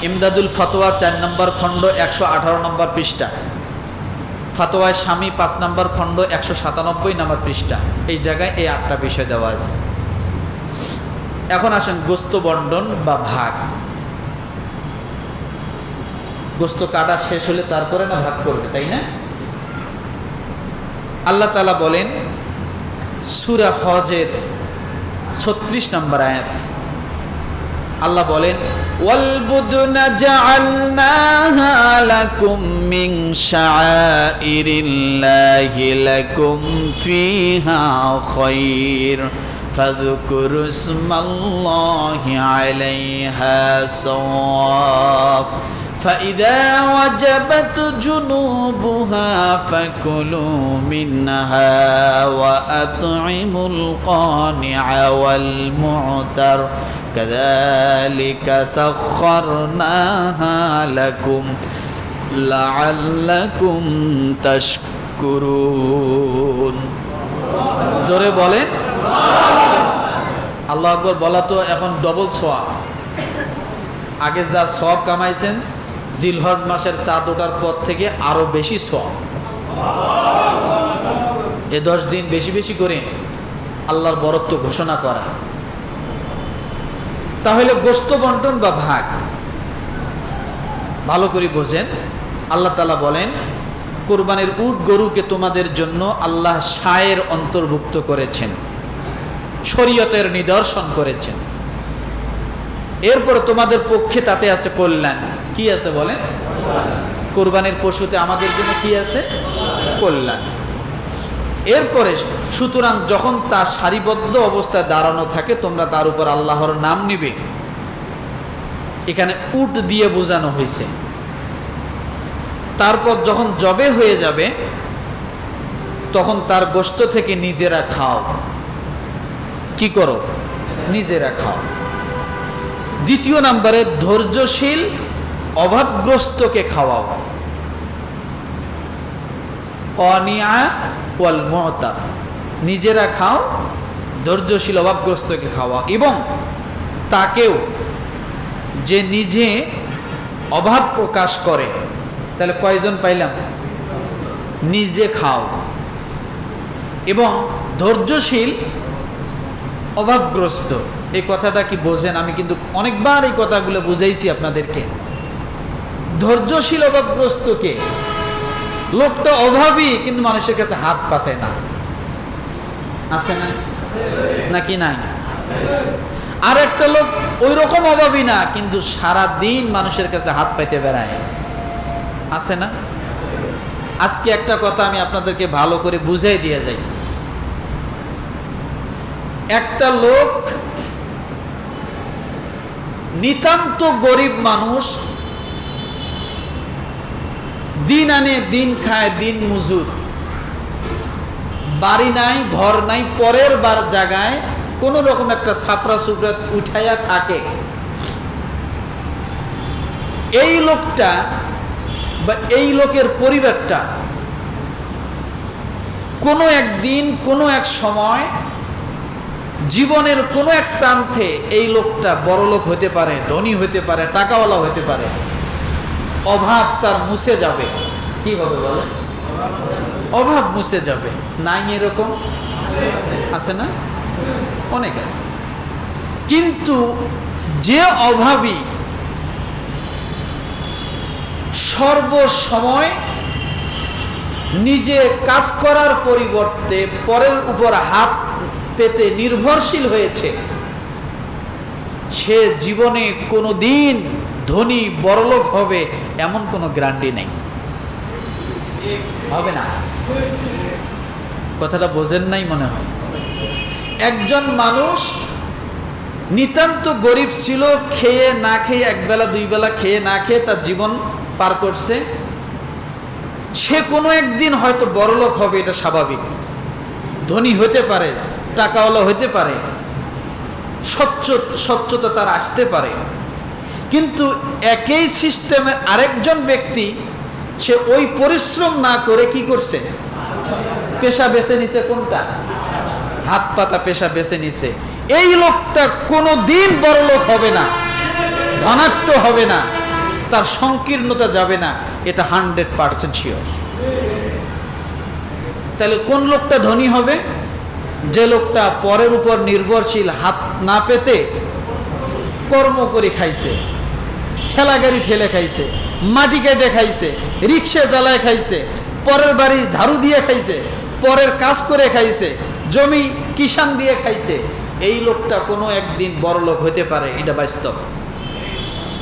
ইমদাদুল ফতোয়া 4 নম্বর খণ্ড 118 নম্বর পৃষ্ঠা, ফতোয়ায় স্বামী 5 নম্বর খণ্ড 197 নম্বর পৃষ্ঠা। এই জায়গায় এই 8টা বিষয় দেওয়া আছে। এখন আসেন গোস্ত বন্টন বা ভাগ। গোস্ত কাটা শেষ হলে তারপরে না ভাগ করবে, তাই না? আল্লাহ তাআলা বলেন সূরা হজের 36 নম্বর আয়াত, আল্লাহ বলেন ওয়াল বুদনা জাআলনাহা লাকুম মিন শাআইরিল্লাহি লাকুম ফিহা খায়র ফাযকুরু ইসমাল্লাহি আলাইহা সাওয়াফ فإذا وجبت جنوبها فكلوا منها وأطعموا القانع والمعتر كذلك سخرناها لكم لعلكم تشكرون। জোরে বলেন আল্লাহু আকবার। বলা তো এখন ডবল সওয়াব। আগে যা সওয়াব কামাইছেন জিলহজ মাসের চাঁদ ওঠার পর থেকে আরো বেশি সওয়াব। এই 10 দিন বেশি বেশি করে আল্লাহর বরত্ব ঘোষণা করা। তাহলে গোশত বন্টন বা ভাগ ভালো করে বোঝেন। আল্লাহ তাআলা বলেন কুরবানির উট গরুকে তোমাদের জন্য আল্লাহ শায়ের অন্তর্ভুক্ত করেছেন, শরীয়তের নিদর্শন করেছেন। এরপর তোমাদের পক্ষে তাতে আছে কল্যাণ। কি আছে বলেন? কোরবানির পশুতে আমাদের জন্য কি আছে? কল্যাণ। এরপরে সুতরাং যখন তা সারিবদ্ধ অবস্থায় দাঁড়ানো থাকে, তোমরা তার উপর আল্লাহর নাম নিবে। এখানে উট দিয়ে বোঝানো হয়েছে। তারপর যখন জবে হয়ে যাবে, তখন তার গোশত থেকে নিজেরা খাও। কি করো? নিজেরা খাও। দ্বিতীয় নম্বরে ধৈর্যশীল অভাবগ্রস্তকে খাওয়াও। কনিয়া ওয়াল মুতার, নিজেরা খাও, ধৈর্যশীল অভাবগ্রস্তকে খাওয়া, এবং তাকেও যে নিজে অভাব প্রকাশ করে। তাহলে কয়জন পাইলাম? নিজে খাও এবং ধৈর্যশীল অভাবগ্রস্ত। এই কথাটা কি বোঝেন? আমি কিন্তু অনেকবার এই কথাগুলো বুঝাইছি আপনাদেরকে। ধৈর্যশীল অভাবগ্রস্তকে, লোকটা অভাবী কিন্তু মানুষের কাছে হাত পাতে না, আছে না? নাকি নাই? আর একটা লোক ওই রকম অভাবী না, কিন্তু সারা দিন মানুষের কাছে হাত পাইতে বেড়ায়, আছে না? আজকে একটা কথা আমি আপনাদেরকে ভালো করে বুঝাই দিয়ে যাই। একটা লোক নিতান্ত গরিব মানুষ, দিন আনে দিন খায়, দিন মজুর, বাড়ি নাই, ঘর নাই, পরের জায়গায় কোন রকম একটা ছাপড়া সুপড়া উঠাইয়া থাকে। এই লোকটা বা এই লোকের পরিবারটা কোনো একদিন কোনো এক সময় জীবনের কোনো এক প্রান্তে এই লোকটা বড়লোক হতে পারে, ধনী হতে পারে, টাকাওয়ালা হতে পারে। অভাব তার মুছে যাবে। কি হবে বলে? অভাব মুছে যাবে। নাই এরকম? আছে না? অনেক আছে। কিন্তু যে অভাবী সর্বসময় নিজে কাজ করার পরিবর্তে পরের উপর হাত পেতে নির্ভরশীল হয়েছে, সে জীবনে কোনোদিন ধনী বড়লোক হবে এমন কোনো গ্যারান্টি নেই। হবে না। কথাটা বোঝেন নাই মনে হয়। একজন মানুষ নিতান্ত গরিব ছিল, খেয়ে না খেয়ে, একবেলা দুই বেলা খেয়ে না খেয়ে তার জীবন পার করছে। সে কোনো একদিন হয়তো বড়লোক হবে, এটা স্বাভাবিক। ধনী হতে পারে, টাকাওয়ালা হতে পারে, স্বচ্ছতা তার আসতে পারে। কিন্তু একই সিস্টেমের আরেকজন ব্যক্তি, সে ওই পরিশ্রম না করে কি করছে? পেশা বেছে নিছে। কোনটা? হাত পাতা পেশা বেছে নিছে। এই লোকটা কোনো দিন বড়লোক হবে না, ধনাঢ্য হবে না, তার সংকীর্ণতা যাবে না, এটা 100% শিওর। তাহলে কোন লোকটা ধনী হবে? যে লোকটা পরের উপর নির্ভরশীল, হাত না পেতে কর্ম করে খাইছে, ঠেলা গাড়ি ঠেলে খাইছে, মাটি কেটে খাইছে, রিক্সা চালায় খাইছে, পরের বাড়ি ঝাড়ু দিয়ে খাইছে, পরের কাজ করে খাইছে, জমি কিষান দিয়ে খাইছে। এই লোকটা কোনো একদিন বড়লোক হতে পারে, এটা বাস্তব।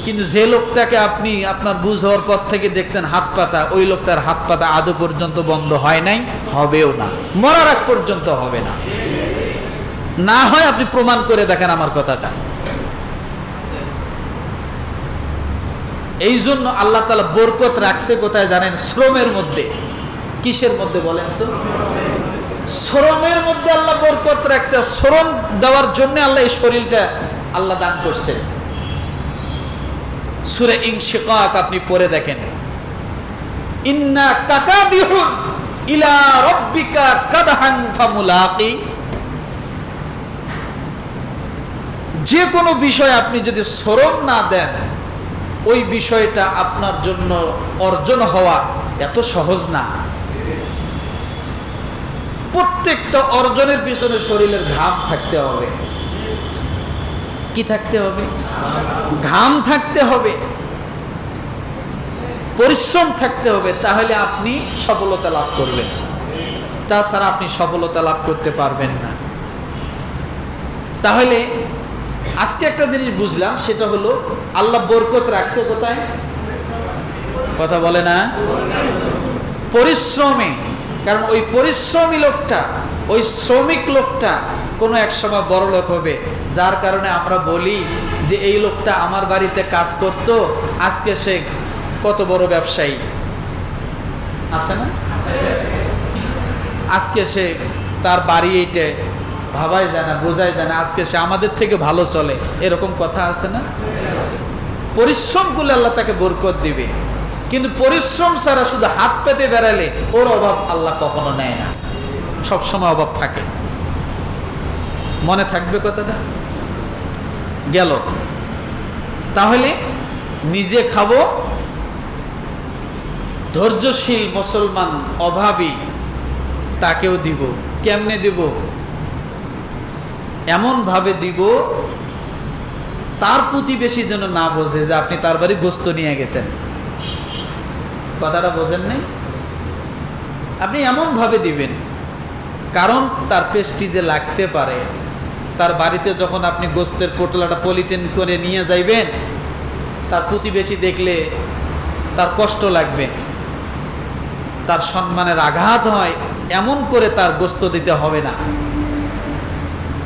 কিন্তু যে লোকটাকে আপনি আপনার বুঝ হওয়ার পর থেকে দেখছেন হাত পাতা, ওই লোকটার হাত পাতা আদৌ পর্যন্ত বন্ধ হয় নাই, হবেও না, মরার আগ পর্যন্ত হবে না। না হয় আপনি প্রমাণ করে দেখেন আমার কথাটা। এই জন্য আল্লাহ তাআলা বরকত রাখছে কোথায় জানেন? শ্রমের মধ্যে। কিসের মধ্যে বলেন তো? শ্রমের মধ্যে আল্লাহ বরকত রাখছে। শ্রম দেওয়ার জন্য আল্লাহ এই শরীরটা আল্লাহ দান করছে। সূরা ইনশিকাক আপনি পড়ে দেখেন, ইন্না কাকাদিহুন ইলা রাব্বিকা কাদহান ফামুলাকি। যে কোনো বিষয় আপনি যদি শ্রম না দেন, ওই বিষয়টা আপনার জন্য অর্জন হওয়া এত সহজ না। প্রত্যেকটা অর্জনের পিছনে শরীরের ঘাম থাকতে হবে। কি থাকতে হবে? ঘাম থাকতে হবে, পরিশ্রম থাকতে হবে, তাহলে আপনি সফলতা লাভ করবেন। তাছাড়া আপনি সফলতা লাভ করতে পারবেন না। তাহলে আজকে একটা জিনিস বুঝলাম, সেটা হলো আল্লাহ বরকত রাখছে কোথায়? কথা বলে না, পরিশ্রমে। কারণ ওই পরিশ্রমী লোকটা, ওই শ্রমিক লোকটা কোনো এক সময় বড় লোক হবে, যার কারণে আমরা বলি যে এই লোকটা আমার বাড়িতে কাজ করত, আজকে সে কত বড় ব্যবসায়ী। আছে না? আজকে সে তার বাড়ি এইটে ভাবাই যায় না, বোঝাই যায় না, আজকে সে আমাদের থেকে ভালো চলে, এরকম কথা আছে না? পরিশ্রম করলে আল্লাহ তাকে বরকত দিবে, কিন্তু পরিশ্রম ছাড়া শুধু হাত পেতে বেড়ালে ওর অভাব আল্লাহ কখনো নেয় না, সবসময় অভাব থাকে। মনে থাকবে কথাটা? গেল। তাহলে নিজে খাবো, ধৈর্যশীল মুসলমান অভাবী তাকেও দিব। কেমনে দিব? এমন ভাবে দিব তার প্রতিবেশী যেন না বোঝে যে আপনি তার বাড়ি গোস্ত নিয়ে গেছেন। কথাটা বোঝেন নাই? আপনি এমন ভাবে দিবেন, কারণ তার প্রেস্টিজে লাগতে পারে। তার বাড়িতে যখন আপনি গোস্তের পোটলাটা পলিথিন করে নিয়ে যাইবেন, তার প্রতিবেশী দেখলে তার কষ্ট লাগবে, তার সম্মানের আঘাত হয়, এমন করে তার গোস্ত দিতে হবে না।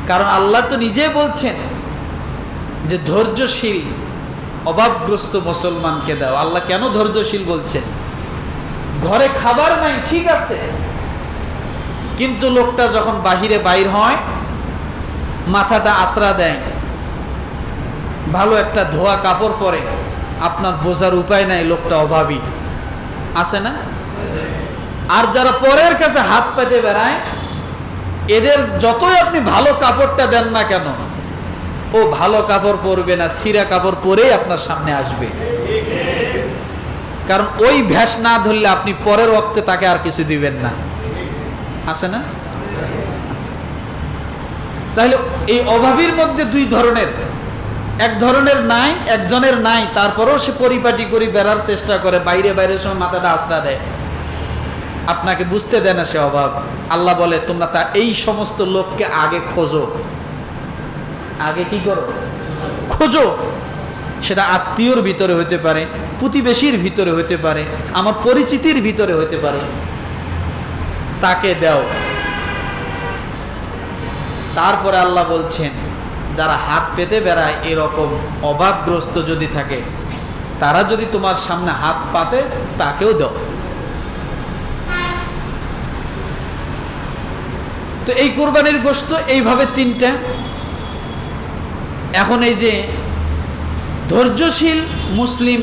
কারণ আল্লাহ তো নিজে বলছেন যে ধৈর্যশীল অভাবগ্রস্ত মুসলমানকে দাও। আল্লাহ কেন ধৈর্যশীল বলছেন? ঘরে খাবার নাই, ঠিক আছে, কিন্তু লোকটা যখন বাহিরে বাইর হয়, মাথাটা আশ্রা দেয়, ভালো একটা ধোয়া কাপড় পরে, আপনার বোঝার উপায় নাই লোকটা অভাবী। আছে না? আর যারা পরের কাছে হাত পেতে বেড়ায়, এদের যতই আপনি ভালো কাপড়টা দেন না কেন, ও ভালো কাপড় পরবে না, ছিঁড়া কাপড় পরেই আপনার সামনে আসবে। কারণ ওই ভ্যাস না ধরলে আপনি পরের ওয়াক্তে তাকে আর কিছু দিবেন না। আছে না? তাহলে এই অভাবীর মধ্যে দুই ধরনের, এক ধরনের নাই, একজনের নাই, তারপরেও সে পরিপাটি করে বেড়ার চেষ্টা করে, বাইরে বাইরে সময় মাথাটা আশ্রা দেয়, আপনাকে বুঝতে দেয় না সে অভাব। আল্লাহ বলে তোমরা তা এই সমস্ত লোককে আগে খোঁজো। আগে কি করো? খোঁজো। সেটা আত্মীয়র ভিতরে হতে পারে, প্রতিবেশীর ভিতরে হতে পারে, আমার পরিচিতির ভিতরে হতে পারে, তাকে দাও। তারপরে আল্লাহ বলছেন যারা হাত পেতে বেড়ায়, এরকম অভাবগ্রস্ত যদি থাকে, তারা যদি তোমার সামনে হাত পাতে, তাকেও দাও। তো এই কুরবানির গোশত এইভাবে তিনটা। এখন এই যে ধৈর্যশীল মুসলিম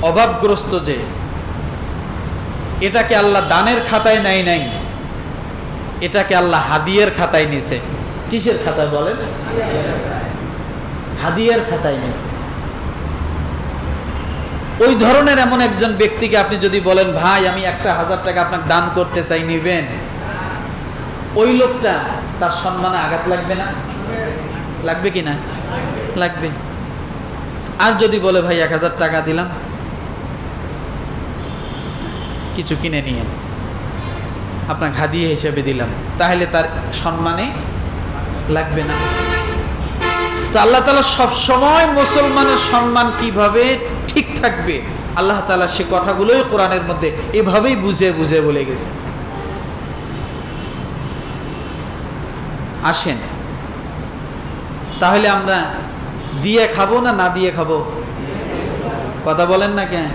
অভাবগ্রস্ত, যে এটাকে আল্লাহ দানের খাতায় নেয় নাই, এটাকে আল্লাহ হাদিয়ের খাতায় নিছে। কিসের খাতায় বলেন? হাদিয়ার খাতায় নিছে। ওই ধরনের এমন একজন ব্যক্তিকে আপনি যদি বলেন ভাই আমি 1000 টাকা আপনাকে দান করতে চাই, নিবেন? ওই লোকটা, তার সম্মানে আঘাত লাগবে না? লাগবে কি না? লাগবে। আর যদি বলে ভাই 1000 টাকা দিলাম, কিছু কিনে নিয়েন, আপনাকে হাদিয়া হিসেবে দিলাম, তাহলে তার সম্মানে লাগবে না। তো আল্লাহ তাআলা সব সময় মুসলমানের সম্মান কিভাবে ঠিক থাকবে, আল্লাহ তাআলা সে কথাগুলোই কোরআনের মধ্যে এভাবেই বুঝে বুঝে বলে গেছে। আসেন তাহলে আমরা দিয়ে খাবো না না দিয়ে খাবো? কথা বলেন না কেন?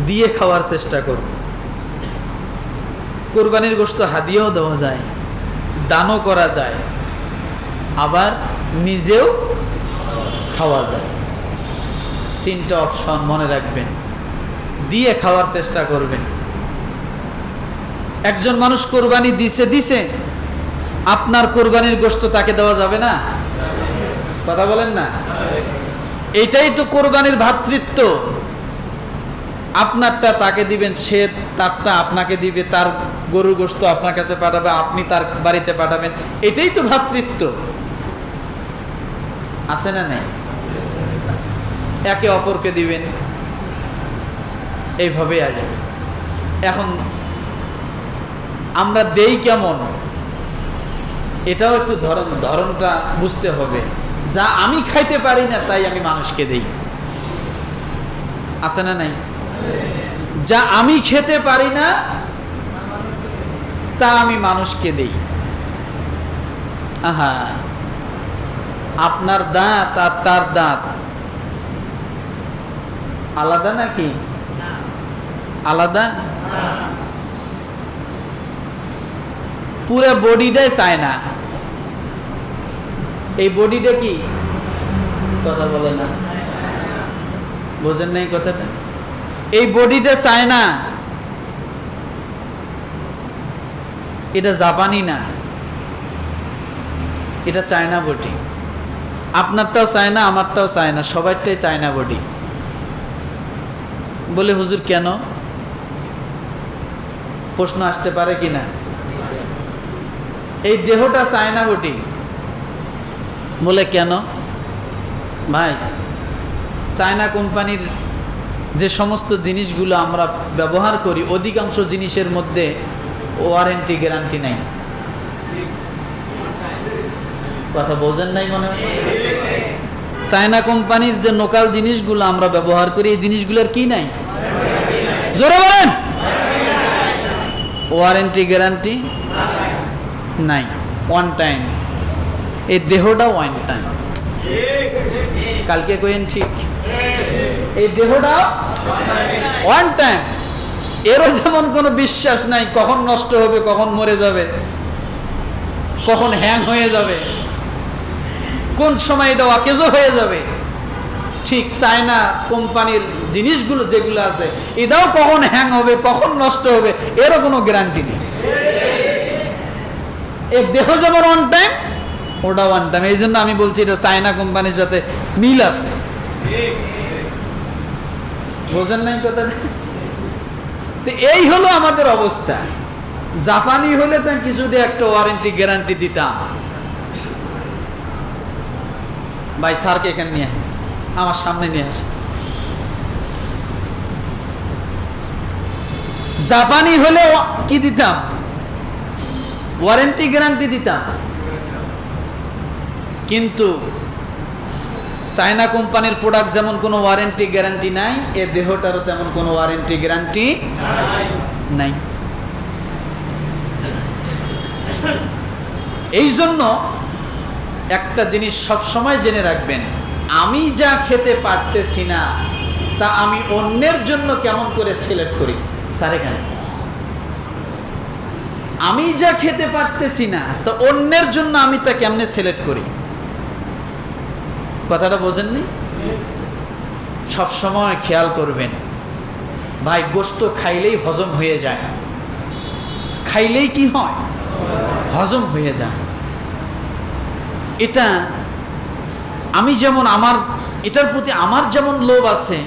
দিয়ে খাওয়ার চেষ্টা করব। কুরবানির গোশত হাদিয়াও দেওয়া যায়, দানও করা যায়, আবার নিজেও খাওয়া যায়। তিনটা অপশন মনে রাখবেন, দিয়ে খাওয়ার চেষ্টা করবেন। একজন মানুষ কুরবানি দিছে, আপনার কুরবানির গোশত তাকে দেওয়া যাবে না? কথা বলেন না? এইটাই তো কুরবানির ভ্রাতৃত্ব। আপনারটা তাকে দিবেন, সে তারটা আপনাকে দিবে, তার গরুর গোশত আপনার কাছে পাঠাবে, আপনি তার বাড়িতে পাঠাবেন। এটাই তো ভ্রাতৃত্ব। আছে না নেই? একে অপরকে দিবেন, এইভাবেই আসবে। এখন আমরা দেই কেমন, এটাও একটু ধরনটা বুঝতে হবে। যা আমি খাইতে পারি না তাই আমি মানুষকে দেই। আছে না নাই? যা আমি খেতে পারি না তা আমি মানুষকে দেই। আহা, আপনার দাঁত আর তার দাঁত আলাদা নাকি? আলাদা? পুরো বডিটাই চায় না। এই বডিটা কি? কথা বলে না, বোঝেন নাই কথাটা? এই বডিটা চায় না, এটা জাপানি না, এটা চায়না বডি। আপনারটাও চায় না, আমারটাও চায় না, সবারটাই চায়না বডি। বলে হুজুর কেন? প্রশ্ন আসতে পারে কিনা? এই দেহটা চায়না বডি বলে কেন? ভাই, চায়না কোম্পানির যে সমস্ত জিনিসগুলো আমরা ব্যবহার করি, অধিকাংশ জিনিসের মধ্যে ওয়ারেন্টি গ্যারান্টি নাই। কথা বোঝেন নাই মনে হয়? চায়না কোম্পানির যে লোকাল জিনিসগুলো আমরা ব্যবহার করি, এই জিনিসগুলোর কি নাই? জোরে বলেন। ওয়ারেন্টি গ্যারান্টি নাই, ওয়ান টাইম। এই দেহটা ওয়ান টাইম। কালকে কইেন ঠিক, এই দেহটা ওয়ান টাইম। এরও যেমন কোনো বিশ্বাস নাই কখন নষ্ট হবে, কখন মরে যাবে, কখন হ্যাং হয়ে যাবে, কোন সময় এটা অকেজো হয়ে যাবে। ঠিক চায়না কোম্পানির জিনিসগুলো যেগুলো আছে, এটাও কখন হ্যাং হবে, কখন নষ্ট হবে, এরও কোনো গ্যারান্টি নেই। এই দেহ যেমন ওয়ান টাইম, ওটা ওয়ান টাইম। এই জন্য আমি বলছি এটা চায়না কোম্পানির সাথে মিল আছে। বোঝেন নাই কথাটা? তো এই হলো আমাদের অবস্থা। জাপানি হলে তা কিছুটা একটা ওয়ারেন্টি গ্যারান্টি দিতাম। ভাই স্যারকে এখানে নিয়ে আমার সামনে নিয়ে আসে। জাপানি হলে কি দিতাম? ওয়ারেন্টি গ্যারান্টি দিতাম। কিন্তু চায়না কোম্পানির প্রোডাক্ট যেমন কোনো ওয়ারেন্টি গ্যারান্টি নাই, এ দেহটারও তেমন কোনো ওয়ারেন্টি গ্যারান্টি নাই। এই জন্য একটা জিনিস সব সময় জেনে রাখবেন, আমি যা খেতে পারতেছি না তা আমি অন্যের জন্য কেমন করে সিলেক্ট করি। স্যার এখানে আমি যা খেতে পারতেছি না তা অন্যের জন্য আমি তা কেমনে সিলেক্ট করি। কথাটা বোঝেননি? সব সময় খেয়াল করবেন। ভাই, গোশত খাইলেই হজম হয়ে যায়। খাইলেই কি হয়? হজম হয়ে যায়। এটা আমি যেমন আমার এটার প্রতি আমার যেমন লোভ আছে,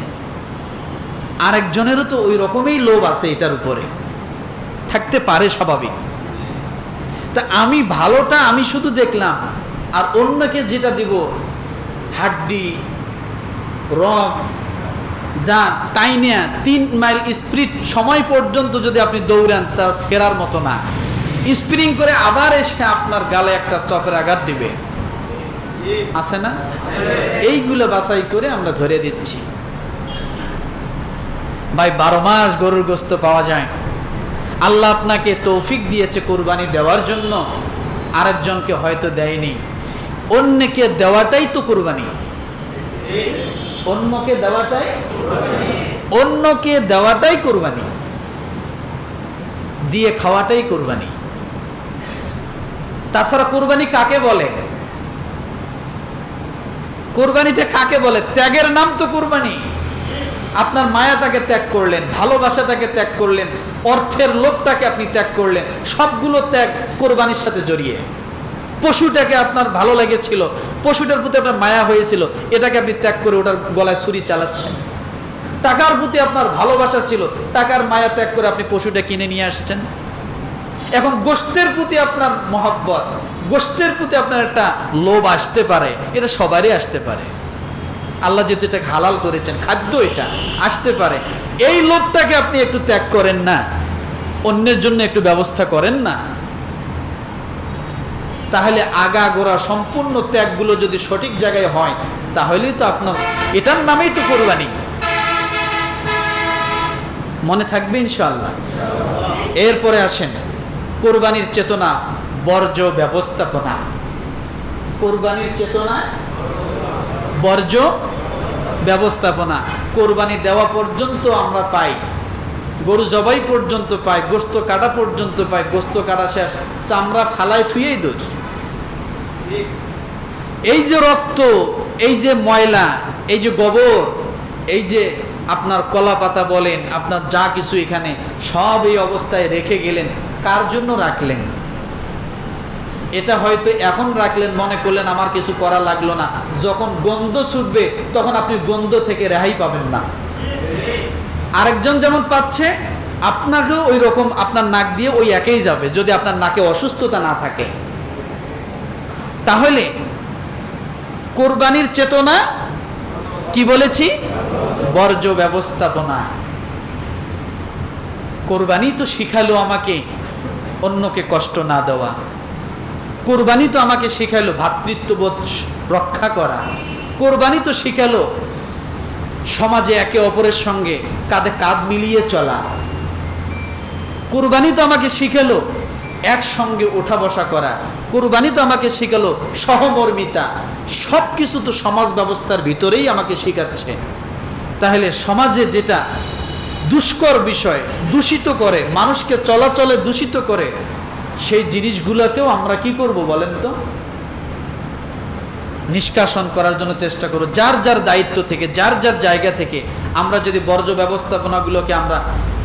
আরেকজনেরও তো ওই রকমই লোভ আছে এটার উপরে, থাকতে পারে স্বাভাবিক। তা আমি ভালোটা আমি শুধু দেখলাম, আর অন্যকে যেটা দিব হাড্ডি রগ যা তাই নিয়ে 3 মাইল স্পিড সময় পর্যন্ত যদি আপনি দৌড়ান তা সেরার মতো না। স্প্রিং করে আবার এসে আপনার গালে একটা চপের আঘাত দিবে, আছে না? এইগুলো বাছাই করে আমরা ধরে দিচ্ছি। ভাই, 12 মাস গরুর গোশত পাওয়া যায়। আল্লাহ আপনাকে তৌফিক দিয়েছে কোরবানি দেওয়ার জন্য, আরেকজনকে হয়তো দেয়নি। অন্যকে দেওয়াটাই তো কোরবানি। অন্যকে দেওয়াটাই কোরবানি, দিয়ে খাওয়াটাই কোরবানি। তাছাড়া কোরবানি কাকে বলে? কোরবানিটা কাকে বলে? ত্যাগের নাম তো কোরবানি। আপনার মায়াটাকে ত্যাগ করলেন, ভালোবাসাটাকে ত্যাগ করলেন, অর্থের লোভটাকে আপনি ত্যাগ করলেন, সবগুলো ত্যাগ কোরবানির সাথে জড়িয়ে। পশুটাকে আপনার ভালো লেগেছিল, পশুটার প্রতি আপনার মায়া হয়েছিল, এটাকে আপনি ত্যাগ করে ওটার গলায় ছুরি চালাচ্ছেন। টাকার প্রতি আপনার ভালোবাসা ছিল, টাকার মায়া ত্যাগ করে আপনি পশুটা কিনে নিয়ে আসছেন। এখন গোশতের প্রতি আপনার মহব্বত, গোশতের প্রতি আপনার একটা লোভ আসতে পারে, এটা সবারই আসতে পারে। আল্লাহ যেহেতু এটাকে হালাল করেছেন, খাদ্য এটা আসতে পারে। এই লোভটাকে আপনি একটু ত্যাগ করেন না, অন্যের জন্য একটু ব্যবস্থা করেন না। তাহলে আগাগোড়া সম্পূর্ণ ত্যাগগুলো যদি সঠিক জায়গায় হয়, তাহলেই তো আপনার এটার নামেই তো কোরবানি। মনে থাকবে ইনশাআল্লাহ। এরপরে আসেন কোরবানির চেতনা বর্জ্য ব্যবস্থাপনা। কোরবানির চেতনা বর্জ্য ব্যবস্থাপনা। কোরবানি দেওয়া পর্যন্ত আমরা পাই, গরু জবাই পর্যন্ত পাই, গোস্ত কাটা পর্যন্ত পাই, গোস্ত কাটা শেষ, চামড়া ফালায় থুয়েই দোষ। এই যে রক্ত, এই যে ময়লা, এই যে গোবর, এই যে আপনার কলা পাতা বলেন, আপনার যা কিছু এখানে সব এই অবস্থায় রেখে গেলেন, কার জন্য রাখলেন? এটা হয়তো এখন রাখলেন, মনে করলেন আমার কিছু করা লাগলো না, যখন গন্ধ ছুটবে তখন আপনি গন্ধ থেকে রেহাই পাবেন না। আরেকজন যেমন পাচ্ছে, আপনাকেও ওই রকম আপনার নাক দিয়ে ওই একই যাবে, যদি আপনার নাকে অসুস্থতা না থাকে। তাহলে কোরবানির চেতনা কি বলেছি? বর্জ্য ব্যবস্থাপনা। কোরবানি তো শিখালো আমাকে অন্যকে কষ্ট না দেওয়া, কোরবানি তো আমাকে শিখালো ভ্রাতৃত্ববোধ রক্ষা করা, কোরবানি তো শিখালো সমাজে একে অপরের সঙ্গে কাঁধে কাঁধ মিলিয়ে চলা, কোরবানি তো আমাকে শিখালো একসঙ্গে ওঠা বসা করা, কোরবানি তো আমাকে শিখালো সহমর্মিতা। সব কিছু তো সমাজ ব্যবস্থার ভিতরেই আমাকে শিখাচ্ছে। তাহলে সমাজে যেটা দুষ্কর বিষয়, দূষিত করে, মানুষকে চলাচলে দূষিত করে, সেই জিনিসগুলোকেও আমরা কি করব বলেন তো? নিষ্কাশন করার জন্য চেষ্টা করব। যার যার দায়িত্ব থেকে, যার যার জায়গা থেকে আমরা যদি বর্জ্য ব্যবস্থাপনাগুলোকে আমরা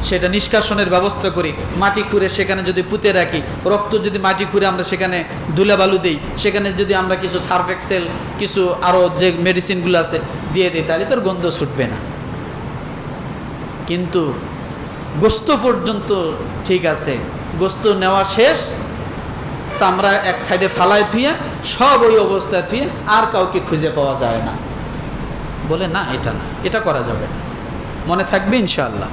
সেটা নিষ্কাশনের ব্যবস্থা করি, মাটি খুঁড়ে সেখানে যদি পুঁতে রাখি, রক্ত যদি মাটি খুঁড়ে আমরা সেখানে ধুলাবালু দিই, সেখানে যদি আমরা কিছু সার্ফ এক্সেল, কিছু আরও যে মেডিসিনগুলো আছে দিয়ে দিই, তাহলে তোর গন্ধ ছুটবে না। কিন্তু গোস্ত পর্যন্ত ঠিক আছে, গোস্ত নেওয়া শেষ, চামড়া এক সাইডে ফালায় থুয়ে সব ওই অবস্থায় থুয়ে আর কাউকে খুঁজে পাওয়া যায় না, বলে না এটা না, এটা করা যাবে না। মনে থাকবে ইনশাআল্লাহ।